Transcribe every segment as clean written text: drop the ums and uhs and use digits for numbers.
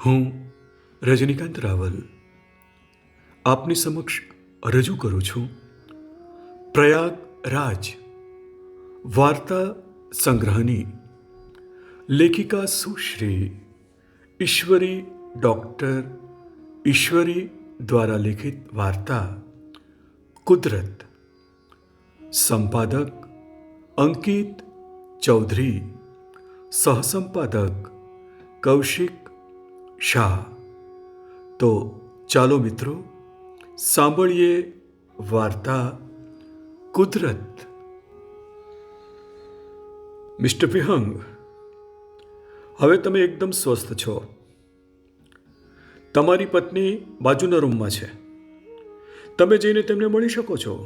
હું રજનીકાંત રાવલ આપની સમક્ષ રજૂ કરું છું પ્રયાગરાજ વાર્તા સંગ્રહની લેખિકા સુશ્રી ઈશ્વરી ડૉક્ટર ઈશ્વરી દ્વારા લેખિત વાર્તા કુદરત. સંપાદક અંકિત ચૌધરી, સહસંપાદક કૌશિક શાહ. તો ચાલો મિત્રો, સાંભળીએ વાર્તા કુદરત. મિસ્ટર વિહંગ, હવે તમે એકદમ સ્વસ્થ છો. તમારી પત્ની બાજુના રૂમમાં છે, તમે જઈને તેમને મળી શકો છો,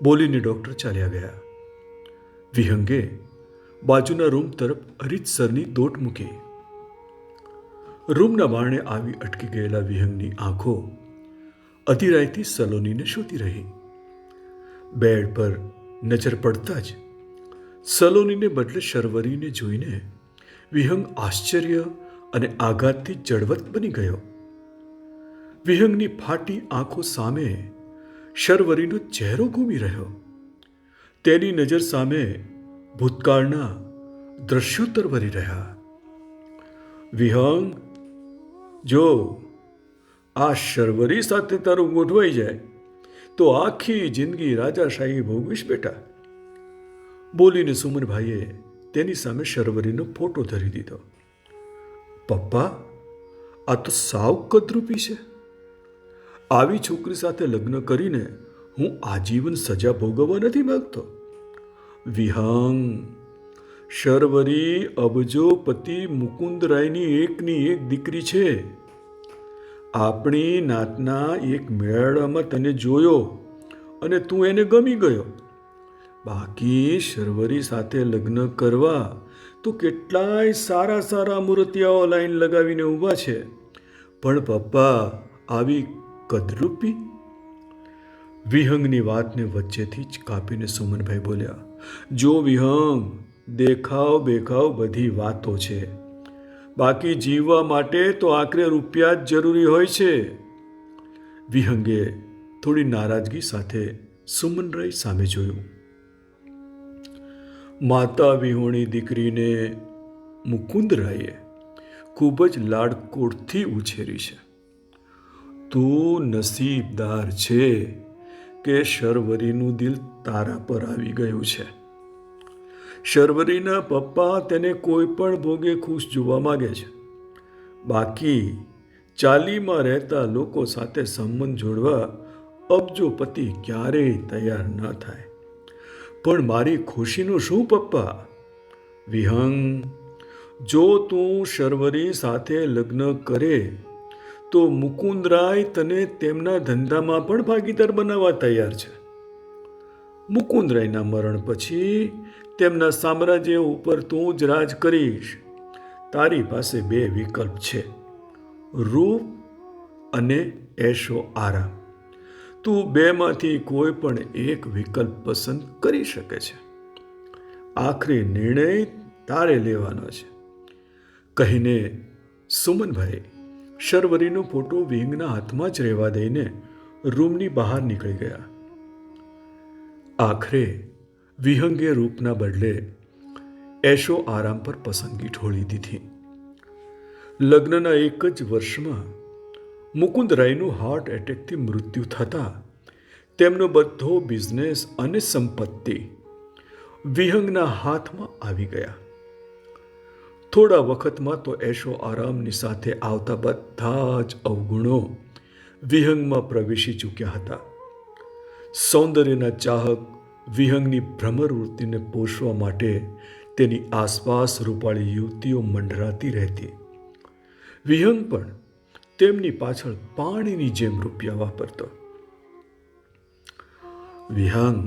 બોલીને ડૉક્ટર ચાલ્યા ગયા. વિહંગે બાજુના રૂમ તરફ રીતસરની દોટ મૂકી. રૂમના બારણે આવી અટકી ગયેલા વિહંગની આંખો અધીરાઈથી સલોનીને શોધી રહી. બેડ પર નજર પડતા જ સલોનીને બદલે શર્વરીને જોઈને વિહંગ આશ્ચર્ય અને આઘાતથી જડવત બની ગયો. વિહંગની ફાટી આંખો સામે શર્વરીનો ચહેરો ઘૂમી રહ્યો. તેની નજર સામે ભૂતકાળના દ્રશ્યો તરવરી રહ્યા. વિહંગ, જો આ શર્વરી સાથે તારું ગોઠવાઈ જાય તો આખી જિંદગી રાજાશાહી ભોગવીશ બેટા, બોલીને સુમનભાઈએ તેની સામે શર્વરીનો ફોટો ધરી દીધો. પપ્પા, આ તો સાવ કદરૂપી છે. આવી છોકરી સાથે લગ્ન કરીને હું આજીવન સજા ભોગવવા નથી માંગતો. વિહંગ, શર્વરી અબજોપતિ મુકુંદરાયની એકની એક દીકરી છે. આપણી નાતના એક મેળામાં તને જોયો અને તું એને ગમી ગયો. બાકી શર્વરી સાથે લગ્ન કરવા તો કેટલાય સારા સારા મૂર્તિયાઓ લાઈન લગાવીને ઊભા છે, પણ પપ્પા આવી કદરૂપી. વિહંગની વાતને વચ્ચેથી જ કાપીને સુમનભાઈ બોલ્યા, જો વિહંગ, દેખાવ બેખાવ બધી વાતો છે, બાકી જીવવા માટે તો આખરે રૂપિયા જ જરૂરી હોય છે. વિહંગે થોડી નારાજગી સાથે સુમનરાય સામે જોયું. માતા વિહોણી દીકરીને મુકુંદરાયે ખૂબ જ લાડકોડથી ઉછેરી છે. તું નસીબદાર છે કે શર્વરીનું દિલ તારા પર આવી ગયું છે. શર્વરીના પપ્પા તેને કોઈ પણ ભોગે ખુશ જોવા માંગે છે, બાકી ચાલીમાં રહેતા લોકો સાથે સંબંધ જોડવા અબજોપતિ ક્યારેય તૈયાર ન થાય. પણ મારી ખુશીનું શું પપ્પા? વિહંગ, જો તું શર્વરી સાથે લગ્ન કરે તો મુકુંદરાય તને તેમના ધંધામાં પણ ભાગીદાર બનાવવા તૈયાર છે. મુકુંદરાયના મરણ પછી તેમના સામ્રાજ્ય ઉપર તું જ રાજ કરીશ. તારી પાસે બે વિકલ્પ છે, રૂપ અને એશો આરામ. તું બેમાંથી કોઈ પણ એક વિકલ્પ પસંદ કરી શકે છે. આખરી નિર્ણય તારે લેવાનો છે, કહીને સુમનભાઈ શર્વરીનો ફોટો વિહંગના હાથમાં જ રહેવા દઈને રૂમની બહાર નીકળી ગયા. આખરે વિહંગે રૂપના બદલે એશો આરામ પર પસંદગી ઢોળી દીધી. લગ્નના એક જ વર્ષમાં મુકુંદરાયનું હાર્ટ એટેકથી મૃત્યુ થતાં તેમનો બધો બિઝનેસ અને સંપત્તિ વિહંગના હાથમાં આવી ગયા. થોડા વખતમાં તો એશો આરામની સાથે આવતા બધા જ અવગુણો વિહંગમાં પ્રવેશી ચૂક્યા હતા. સૌંદર્યના ચાહક વિહંગની ભ્રમરવૃત્તિને પોષવા માટે તેની આસપાસ રૂપાળી યુવતીઓ મંડરાતી રહેતી. વિહંગ પણ તેમની પાછળ પાણીની જેમ રૂપિયા વાપરતો. વિહંગ,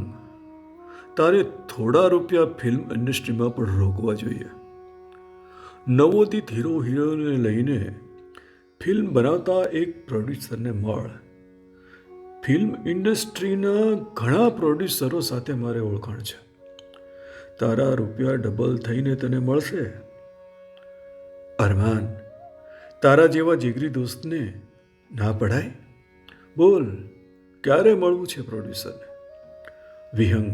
તારે થોડા રૂપિયા ફિલ્મ ઇન્ડસ્ટ્રીમાં પણ રોકવા જોઈએ. નવોદિત હીરો હિરોઈનને લઈને ફિલ્મ બનાવતા એક પ્રોડ્યુસરને મળ. ફિલ્મ ઇન્ડસ્ટ્રીના ઘણા પ્રોડ્યુસરો સાથે મારે ઓળખાણ છે. તારા રૂપિયા ડબલ થઈને તને મળશે. અરમાન, તારા જેવા જીગરી દોસ્તને ના પડાય? બોલ, ક્યારે મળવું છે પ્રોડ્યુસરને? વિહંગ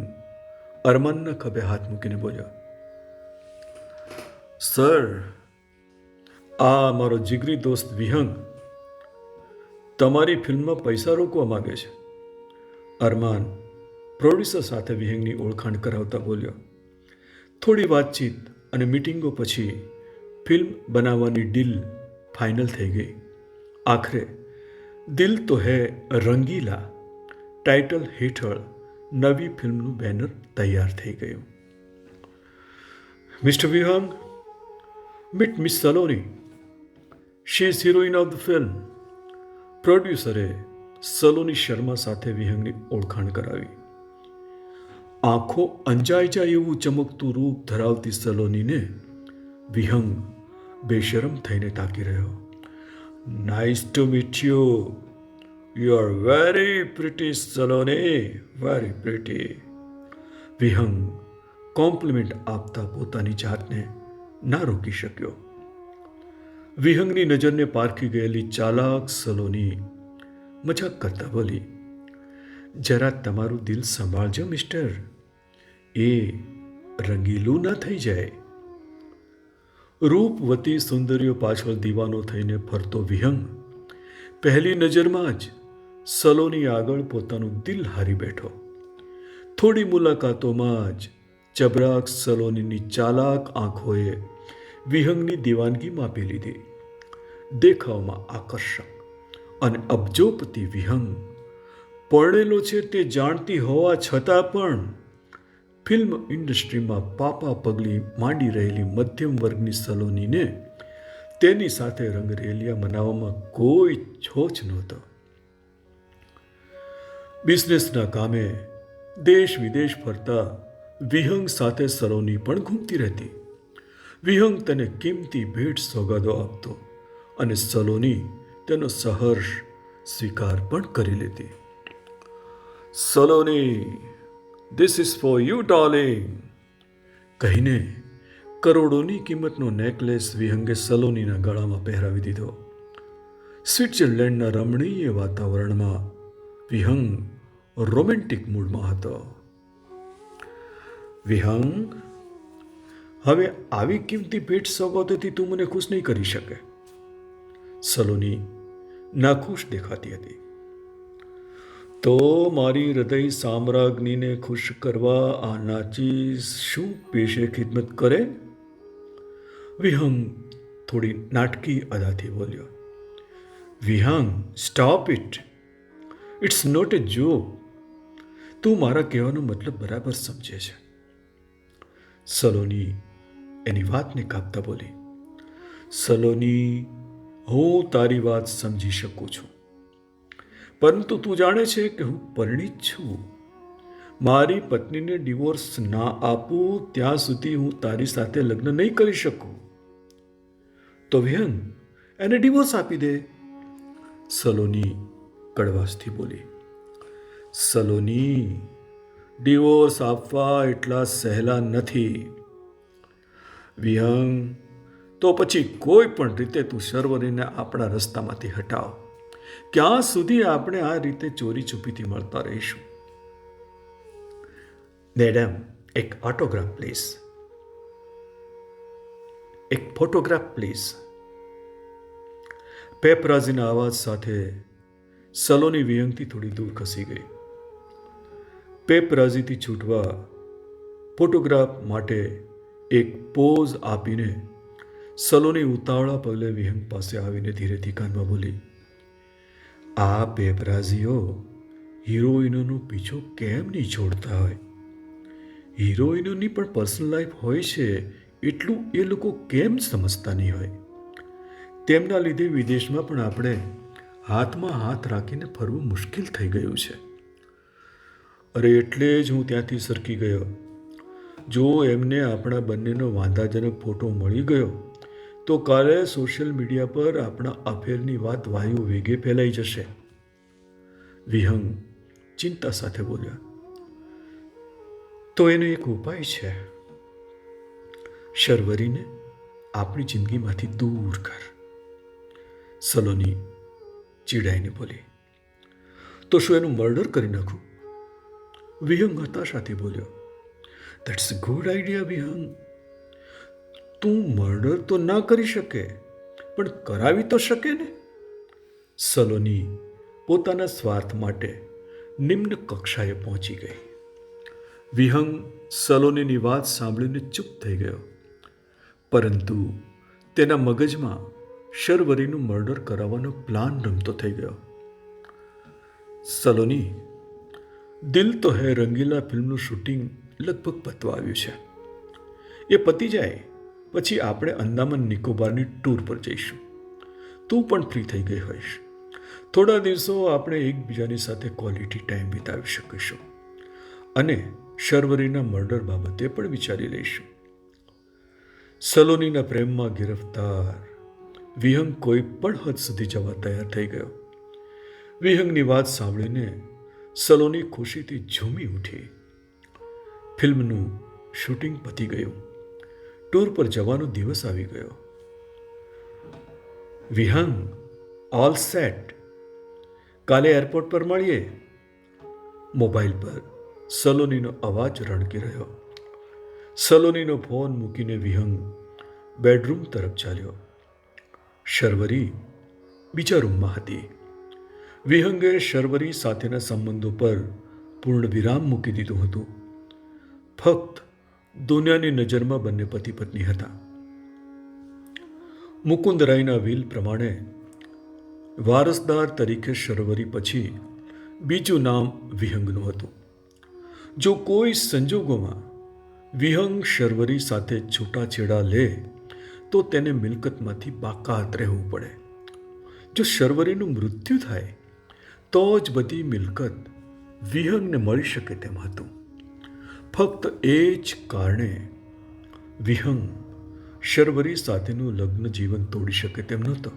અરમાનના ખભે હાથ મૂકીને બોલ્યો, સર, આ મારો જીગરી દોસ્ત વિહંગ તમારી ફિલ્મમાં પૈસા રોકવા માગે છે. અરમાન પ્રોડ્યુસર સાથે વિહંગની ઓળખાણ કરાવતા બોલ્યો. થોડી વાતચીત અને મીટિંગો પછી ફિલ્મ બનાવવાની ડીલ ફાઇનલ થઈ ગઈ. આખરે દિલ તો હે રંગીલા ટાઇટલ હેઠળ નવી ફિલ્મનું બેનર તૈયાર થઈ ગયું. Mister Vihang, meet miss Saloni. She is heroine of the film. પ્રોડ્યુસરે સલોની શર્મા સાથે વિહંગની ઓળખાણ કરાવી. આંખો અંજાઈ જાય એવું ચમકતું રૂપ ધરાવતી સલોનીને વિહંગ બેશરમ થઈને તાકી રહ્યો. Nice to meet you. You are very pretty Saloni, very pretty. Vihang compliment આપતા પોતાની જાતને ના રોકી શક્યો. વિહંગની નજરને પારખી ગયેલી ચાલાક સલોની મજાક કરતા બોલી, જરા તમારું દિલ સંભાળજો મિસ્ટર, એ રંગીલું ના થઈ જાય. રૂપવતી સુંદરીઓ પાછળ દીવાનો થઈને ફરતો વિહંગ પહેલી નજરમાં જ સલોની આગળ પોતાનું દિલ હારી બેઠો. થોડી મુલાકાતોમાં જ ચબરાક સલોનીની ચાલાક આંખોએ વિહંગની દીવાનગી માપી લીધી. દેખાવમાં આકર્ષક અને અબજોપતિ વિહંગ પરણેલો છે તે જાણતી હોવા છતાં પણ ફિલ્મ ઇન્ડસ્ટ્રીમાં પાપા પગલી માંડી રહેલી મધ્યમ વર્ગની સલોનીને તેની સાથે રંગરેલિયા મનાવવામાં કોઈ છોછ નહોતો. બિઝનેસના કામે દેશ વિદેશ ફરતા વિહંગ સાથે સલોની પણ ઘૂમતી રહેતી. વિહંગ તેને કિંમતી ભેટ સોગાદો આપતો અને સલોની તેનો સહર્ષ સ્વીકાર પણ કરી લેતી. Saloni, this is for you darling કહીને કરોડોની કિંમતનો નેકલેસ વિહંગે સલોનીના ગળામાં પહેરાવી દીધો. સ્વિટ્ઝરલેન્ડના રમણીય વાતાવરણમાં વિહંગ રોમેન્ટિક મૂડમાં હતો. વિહંગ, હવે આવી કિંમતી ભેટ સોગાદોથી તું મને ખુશ નહીં કરી શકે. સલોની નાખુશ દેખાતી હતી. તો મારી હૃદય સામ્રાજ્ઞીને ખુશ કરવા આ નાચી શું પેશે ખિદમત કરે? વિહંગ થોડી નાટકી અદાથી બોલ્યો. Vihang, stop it. It's not a joke. તું મારા કહેવાનો મતલબ બરાબર સમજે છે. સલોની એની વાતને કાપતા બોલી. સલોની, હું તારી વાત સમજી શકું છું, પરંતુ તું જાણે છે કે હું પરિણીત છું. મારી પત્નીને ડિવોર્સ ના આપું ત્યાં સુધી હું તારી સાથે લગ્ન નહીં કરી શકું. તો વિહંગ, એને ડિવોર્સ આપી દે. સલોની કડવાશથી બોલી. સલોની, ડિવોર્સ આપવા એટલા સહેલા નથી. વિહંગ, તો પછી કોઈ પણ રીતે તું શર્વરીને આપણા રસ્તામાંથી હટાવ. ક્યાં સુધી આપણે આ રીતે ચોરી છુપીથી મળતા રહીશું? મેડમ, એક ઓટોગ્રાફ પ્લીઝ. એક ફોટોગ્રાફ પ્લીઝ. પેપરાઝીના અવાજ સાથે સલોની વિહંગથી થોડી દૂર ખસી ગઈ. પેપરાઝીથી છૂટવા ફોટોગ્રાફ માટે એક પોઝ આપીને સલોની ઉતાવળા પગલે વિહંગ પાસે આવીને ધીરેથી કાનમાં બોલી. આ પેપરાઝીઓ હિરોઈનોનો પીછો કેમ નહીં છોડતા હોય? હિરોઈનોની પણ પર્સનલ લાઈફ હોય છે, એટલું એ લોકો કેમ સમજતા નહીં હોય? તેમના લીધે વિદેશમાં પણ આપણે હાથમાં હાથ રાખીને ફરવું મુશ્કેલ થઈ ગયું છે. અરે એટલે જ હું ત્યાંથી સરકી ગયો. જો એમને આપણા બંનેનો વાંધાજનક ફોટો મળી ગયો તો કાલે સોશિયલ મીડિયા પર આપણા અફેરની વાત વાયુ વેગે ફેલાઈ જશે. વિહંગ ચિંતા સાથે બોલ્યા. તો એનો એક ઉપાય છે. શર્વરીને આપણી જિંદગીમાંથી દૂર કર. સલોની ચીડાઈને બોલી. તો શું એનું મર્ડર કરી નાખું? વિહંગ હતાશાથી બોલ્યો. That's a good idea Vihang. તું મર્ડર તો ના કરી શકે, પણ કરાવી તો શકે ને. સલોની પોતાના સ્વાર્થ માટે નિમ્ન કક્ષાએ પહોંચી ગઈ. વિહંગ સલોનીની વાત સાંભળીને ચૂપ થઈ ગયો, પરંતુ તેના મગજમાં શર્વરીનું મર્ડર કરાવવાનો પ્લાન રમતો થઈ ગયો. સલોની, દિલ તો હૈ રંગીલા ફિલ્મનું શૂટિંગ લગભગ પતવા આવ્યું છે. એ પતી જાય પછી આપણે અંદામાન નિકોબારની ટૂર પર જઈશું. તું પણ ફ્રી થઈ ગઈ હોઈશ. થોડા દિવસો આપણે એકબીજાની સાથે ક્વોલિટી ટાઈમ વિતાવી શકીશું અને શર્વરીના મર્ડર બાબતે પણ વિચારી લઈશું. સલોનીના પ્રેમમાં ગિરફ્તાર વિહંગ કોઈ પણ હદ સુધી જવા તૈયાર થઈ ગયો. વિહંગની વાત સાંભળીને સલોની ખુશીથી ઝૂમી ઉઠી. ફિલ્મનું શૂટિંગ પતી ગયું. ટૂર પર જવાનો દિવસ આવી ગયો. વિહંગ, ઓલ સેટ. કાલે એરપોર્ટ પર મળીએ. મોબાઈલ પર સલોનીનો અવાજ રણકી રહ્યો. સલોનીનો ફોન મૂકીને વિહંગ બેડરૂમ તરફ ચાલ્યો. શર્વરી બીજા રૂમમાં હતી. વિહંગે શર્વરી સાથેના સંબંધો પર પૂર્ણ વિરામ મૂકી દીધું હતું. ફક્ત દુનિયાની નજરમાં બંને પતિ પત્ની હતા. મુકુંદરાયના વિલ પ્રમાણે વારસદાર તરીકે શર્વરી પછી બીજું નામ વિહંગનું હતું. જો કોઈ સંજોગોમાં વિહંગ શર્વરી સાથે છૂટાછેડા લે તો તેને મિલકતમાંથી બાકાત રહેવું પડે. જો શર્વરીનું મૃત્યુ થાય તો જ બધી મિલકત વિહંગને મળી શકે તેમ હતું. ફક્ત એ જ કારણે વિહંગ શર્વરી સાથેનું લગ્ન જીવન તોડી શકે તેમ નહોતો.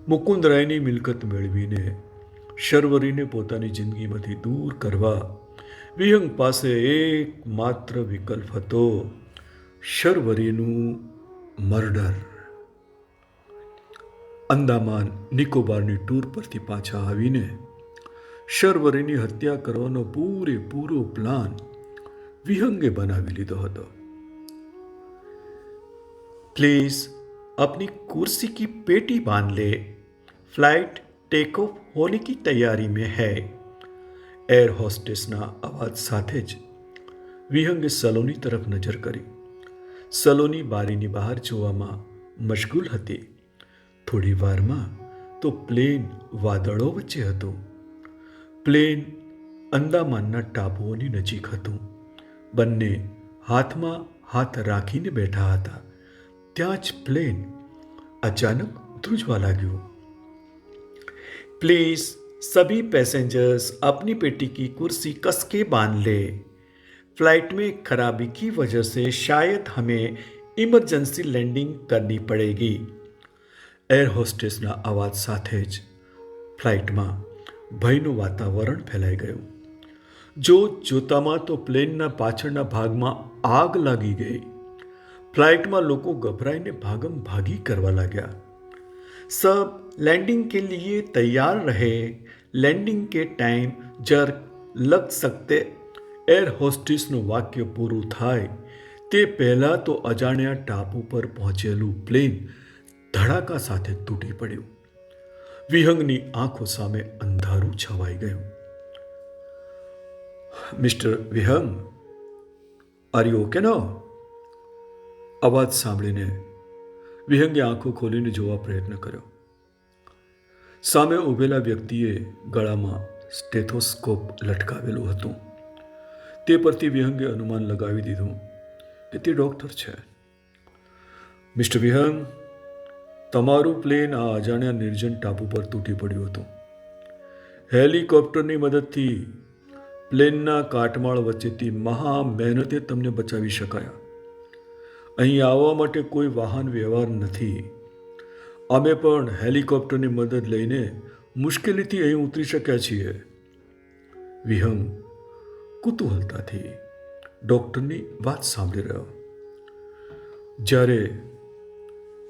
મુકુંદરાયની મિલકત મેળવીને શર્વરીને પોતાની જિંદગીમાંથી દૂર કરવા વિહંગ પાસે એકમાત્ર વિકલ્પ હતો, શર્વરીનું મર્ડર. અંદામાન નિકોબારની ટૂર પરથી પાછા આવીને શર્વરીની હત્યા કરવાનો પૂરેપૂરો પ્લાન વિહંગે બનાવી લીધો હતો. પ્લીઝ अपनी कुर्सी की पेटी बांध ले, फ्लाइट टेक ऑफ होने की तैयारी में है. એર હોસ્ટેસના અવાજ સાથે જ વિહંગે સલોની તરફ નજર કરી. સલોની બારીની બહાર જોવામાં મશગુલ હતી. થોડી વારમાં તો પ્લેન વાદળો વચ્ચે હતું. પ્લેન અંદામાનના ટાપુઓની નજીક હતું. બંને હાથમાં હાથ રાખીને બેઠા હતા. ત્યાં જ પ્લેન અચાનક ધ્રુજવા લાગ્યું. प्लीज सभी पैसेंजर्स अपनी पेटी की कुर्सी कस के बांध ले. फ्लाइट में खराबी की वजह से शायद हमें इमरजेंसी लैंडिंग करनी पड़ेगी. એર હોસ્ટેસના અવાજ સાથે જ ફ્લાઇટમાં ભયનું વાતાવરણ ફેલાઈ ગયું. જોતામાં તો પ્લેનના પાછળના ભાગમાં આગ લાગી ગઈ. फ्लाइटમાં લોકો ગભરાઈને ભાગમ ભાગી કરવા લાગ્યા. सब लैंडिंग के लिए तैयार रहे, लैंडिंग के टाइम जर्क लग सकते. એર હોસ્ટેસનું વાક્ય પૂરું થાય તે પહેલાં તો અજાણ્યા ટાપુ પર પહોંચેલું પ્લેન ધડાકા સાથે તૂટી પડ્યું. વિહંગની આંખો સામે અંધારું છવાઈ ગયું. Mister Vihang, are you okay no? અવાજ સાંભળીને વિહંગે આંખો ખોલીને જોવા પ્રયત્ન કર્યો. સામે ઊભેલા વ્યક્તિએ ગળામાં સ્ટેથોસ્કોપ લટકાવેલું હતું. તે પરથી વિહંગે અનુમાન લગાવી દીધું કે તે ડૉક્ટર છે. મિસ્ટર વિહંગ, તમારું પ્લેન આ અજાણ્યા નિર્જન ટાપુ પર તૂટી પડ્યું હતું. હેલિકોપ્ટરની મદદથી પ્લેનના કાટમાળ વચ્ચેથી મહા મહેનતે તમને બચાવી શકાયા. અહીં આવવા માટે કોઈ વાહન વ્યવહાર નથી. અમે પણ હેલિકોપ્ટરની મદદ લઈને મુશ્કેલીથી અહીં ઉતરી શક્યા છીએ. વિહંગ કુતૂહલતાથી ડૉક્ટરની વાત સાંભળી રહ્યો. જ્યારે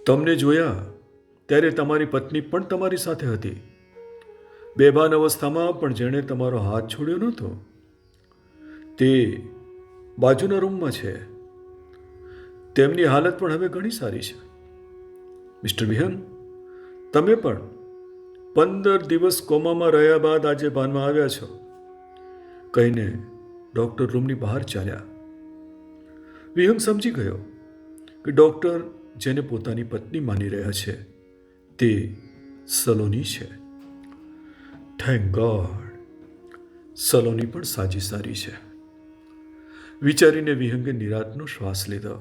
તમને જોયા ત્યારે તમારી પત્ની પણ તમારી સાથે હતી. બેભાન અવસ્થામાં પણ જેણે તમારો હાથ છોડ્યો નહોતો તે બાજુના રૂમમાં છે. તેમની હાલત પણ હવે ઘણી સારી છે. મિસ્ટર વિહંગ, તમે પણ 15 દિવસ કોમામાં રહ્યા બાદ આજે ભાનમાં આવ્યા છો, કહીને ડૉક્ટર રૂમની બહાર ચાલ્યા. વિહંગ સમજી ગયો કે ડૉક્ટર જેને પોતાની પત્ની માની રહ્યા છે તે સલોની છે. થેન્ક ગોડ, સલોની પણ સારી છે, વિચારીને વિહંગે નિરાંતનો શ્વાસ લીધો.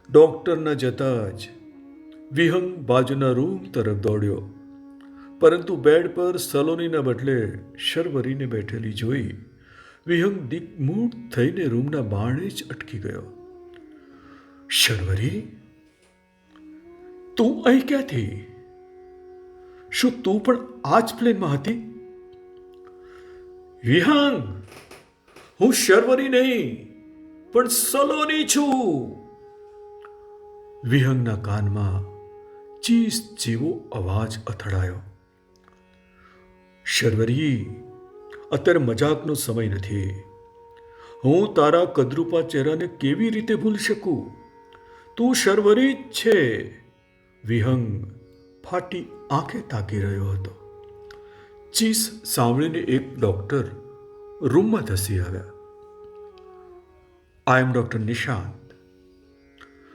ડૉક્ટરના જતા જ વિહંગ બાજુના રૂમ તરફ દોડ્યો, પરંતુ બેડ પર સલોનીના બદલે શર્વરીને બેઠેલી જોઈ વિહંગ દિગ્મૂઢ થઈને રૂમના બારણે જ અટકી ગયો. શર્વરી, તું અહીં ક્યાંથી? શું તું પણ આ જ પ્લેનમાં હતી? વિહંગ, હું શર્વરી નહીં પણ સલોની છું. વિહંગના કાનમાં ચીસ જેવો અવાજ અથડાયો. શર્વરી, અત્યારે મજાકનો સમય નથી. હું તારા કદરૂપા ચહેરાને કેવી રીતે ભૂલી શકું? તું શર્વરી જ છે. વિહંગ ફાટી આંખે તાકી રહ્યો હતો. ચીસ સાંભળીને એક ડૉક્ટર રૂમમાં ધસી આવ્યા. I am doctor Nishant.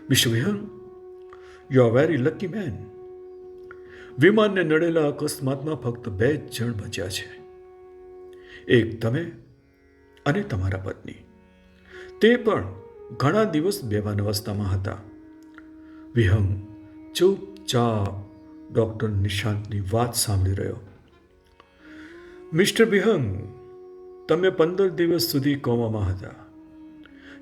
Mister Vihang, you are very lucky man. વિમાનને નડેલા અકસ્માતમાં ફક્ત 2 જણ બચ્યા છે. એક તમે અને તમારા પત્ની. તે પણ ઘણા દિવસ બેભાન અવસ્થામાં હતા. વિહંગ ચૂપચાપ ડૉક્ટર નિશાંતની વાત સાંભળી રહ્યો. મિસ્ટર વિહંગ, તમે 15 દિવસ સુધી કોમામાં હતા.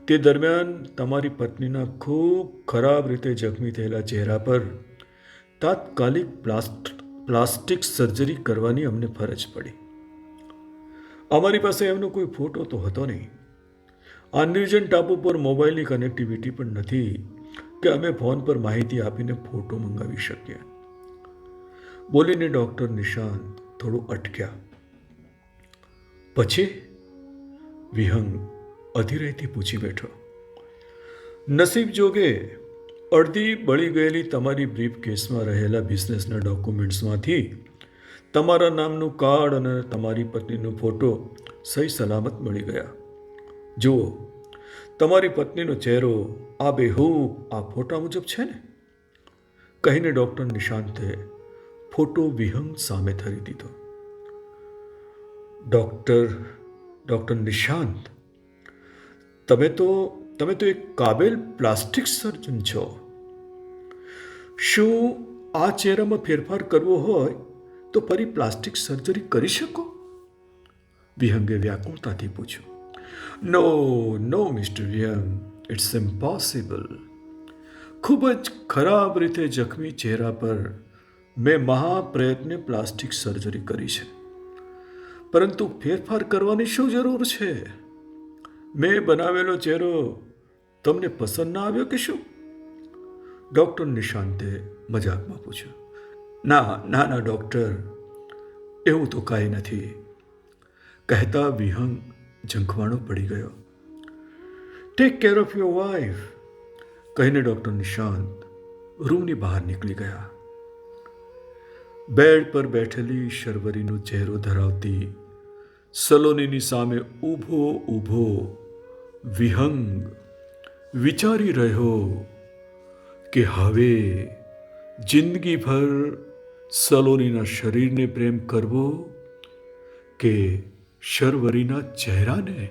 તે દરમિયાન તમારી પત્નીના ખૂબ ખરાબ રીતે જખમી થયેલા ચહેરા પર તાત્કાલિક પ્લાસ્ટિક સર્જરી કરવાની અમને ફરજ પડી. અમારી પાસે એમનો કોઈ ફોટો તો હતો નહીં. આ નિર્જન ટાપુ પર મોબાઈલની કનેક્ટિવિટી પણ નથી કે અમે ફોન પર માહિતી આપીને ફોટો મંગાવી શકીએ. બોલીને ડૉક્ટર નિશાંત થોડું અટક્યા. પછી વિહંગ અધીરાઈથી પૂછી બેઠો. નસીબ જોગે અડધી બળી ગયેલી તમારી બ્રીફ કેસમાં રહેલા બિઝનેસના ડોક્યુમેન્ટ્સમાંથી તમારા નામનું કાર્ડ અને તમારી પત્નીનો ફોટો સહી સલામત મળી ગયા. જુઓ, તમારી પત્નીનો ચહેરો આબેહૂબ આ ફોટા મુજબ છે ને? કહીને ડૉક્ટર નિશાંતે ફોટો વિહંગ સામે ધરી દીધો. ડૉક્ટર નિશાંત, તમે તો એક કાબેલ પ્લાસ્ટિક સર્જન છો. શું આ ચહેરામાં ફેરફાર કરવો હોય તો ફરી પ્લાસ્ટિક સર્જરી કરી શકો? વિહંગે વ્યાકુળતાથી પૂછ્યું. નો મિસ્ટર વિહંગ, ઇટ્સ ઇમ્પોસિબલ. ખૂબ જ ખરાબ રીતે જખમી ચહેરા પર મેં મહાપ્રયત્ને પ્લાસ્ટિક સર્જરી કરી છે, પરંતુ ફેરફાર કરવાની શું જરૂર છે? મેં બનાવેલો ચહેરો તમને પસંદ ના આવ્યો કે શું? ડૉક્ટર નિશાંતે મજાકમાં પૂછ્યું. ના ડૉક્ટર, એવું તો કાંઈ નથી, કહેતા વિહંગ ઝંખવાણો પડી ગયો. Take care of your wife, કહીને ડૉક્ટર નિશાંત રૂમની બહાર નીકળી ગયા. બેડ પર બેઠેલી શર્વરીનો ચહેરો ધરાવતી સલોનીની સામે ઊભો વિહંગ વિચારી રહ્યો કે હવે જિંદગીભર સલોનીના શરીરને પ્રેમ કરવો કે શર્વરીના ચહેરાને.